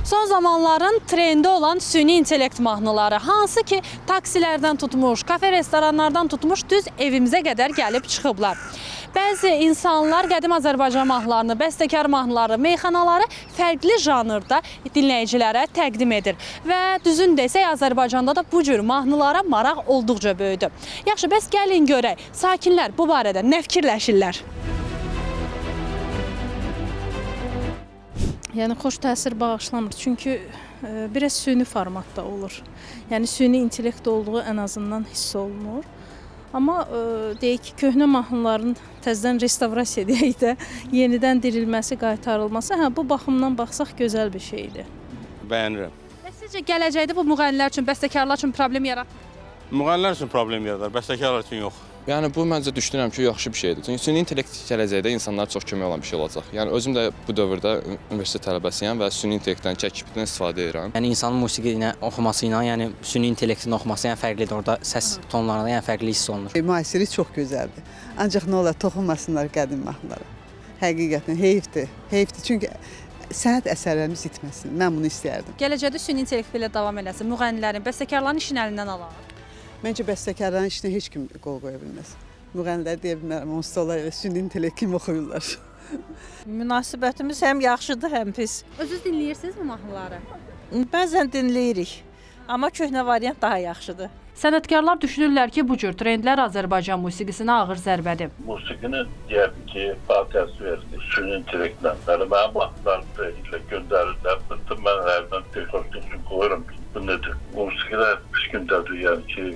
Son zamanların trendi olan süni intellekt mahnıları, hansı ki taksilərdən tutmuş, kafe restoranlardan tutmuş düz evimizə qədər gəlib çıxıblar. Bəzi insanlar qədim Azərbaycan mahnılarını, bəstəkar mahnıları, meyxanaları fərqli janrda dinləyicilərə təqdim edir. Və düzün desək, Azərbaycanda da bu cür mahnılara maraq olduqca böyüdü. Yaxşı, bəs gəlin görək, sakinlər bu barədə nə fikirləşirlər? Yəni xoş təsir bağışlamır, çünki biraz süni formatda olur. Yəni süni intellekt olduğu ən azından hiss olunur. Amma deyək ki, köhnə mahnıların təzədən restavrasiya deyək də, yenidən dirilməsi, qaytarılması, bu baxımdan baxsaq gözəl bir şeydir. Bəyənirəm. Və sizcə gələcəkdə bu müğənnilər üçün, bəstəkarlar üçün problem yaratmır? Müğənnilər üçün problem yaradır, bəstəkarlar üçün yox. Yəni bu məncə düşünürəm ki, yaxşı bir şeydir. Çünki süni intellekt gələcəkdə insanlara çox kömək olan bir şey olacaq. Yəni özüm də bu dövrdə universitet tələbəsiyəm və süni intellektdən çəkibdən istifadə edirəm. Yəni insanın musiqi ilə oxuması ilə, yəni süni intellektin oxuması yəni fərqlidir. Orada səs tonlarında yəni fərqli hiss olunur. Müasirlik çox gözəldir. Ancaq nə olar, toxunmasınlar qədim mahnılara. Həqiqətən heyfdir. Heyfdir çünki sənət əsərlərimiz itməsin. Mən bunu istəyərdim. Gələcəkdə süni intellekt belə davam eləsin, müğənnilərin, bəstəkarların işini əlindən alar. Məncə bəstəkarların işinə heç kim qol qoya bilməz. Müğənnilər deyə bilmərəm, onsuz da onlar elə süni intellekt kimi oxuyurlar. Münasibətimiz həm yaxşıdır, həm pis. Özünüz dinləyirsiniz mi mahnıları? Bəzən dinləyirik, amma köhnə variant daha yaxşıdır. Sənətkarlar düşünürlər ki, bu cür trendlər Azərbaycan musiqisinə ağır zərbədir. Musiqinin deyərdim ki, fatihəsi verilir, süni intellektlə. Yəni mənim mahnılarımda ilə göndərirlər, bütün mən hərdən texnoloji üçün qoyuram ki, bu nedir? Musiqidə üç gündədir, yəni ki,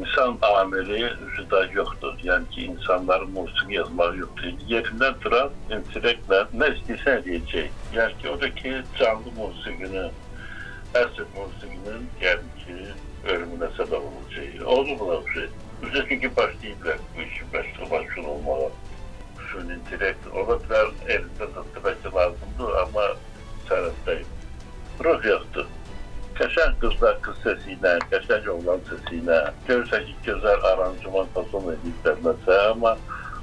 insan amili üzüdə yoxdur. Yəni ki, insanların musiqi yazmağı yoxdur. Yerindən duran intellektlə nə istəyirsən edəcək. Yəni ki, o da ki, canlı musiqinin, əsr musiqinin, yəni ki, ölümünə səbəb olacaq. Olublar bir şey. Üzəki başlayıblar bu işin məşğul olmağa. Süni intellekt ola bilər, elində zıttı bəlkə lazımdır, amma sənətdəyim. Ruh yoxdur. Qəşəng qızlar qız səsi ilə, qəşəng oğlan səsi ilə, görürsən ki, gözəl aranjman fason ediblər məsələ, amma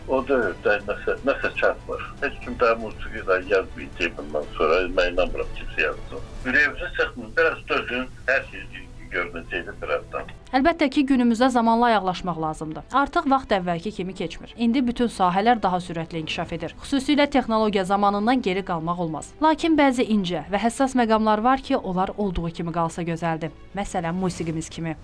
o dövrdə nəsə çatmır. Heç kim də musiqi ilə yazmayacaq bundan sonra, mən inanmıram kimsə yazsın. Ürəyimizi sıxmır, biraz dözün, hər şey görünəcəkdir birazdan. Əlbəttə ki, günümüzdə zamanla ayaqlaşmaq lazımdır. Artıq vaxt əvvəlki kimi keçmir. İndi bütün sahələr daha sürətli inkişaf edir. Xüsusilə texnologiya zamanından geri qalmaq olmaz. Lakin bəzi incə və həssas məqamlar var ki, onlar olduğu kimi qalsa gözəldir. Məsələn, musiqimiz kimi.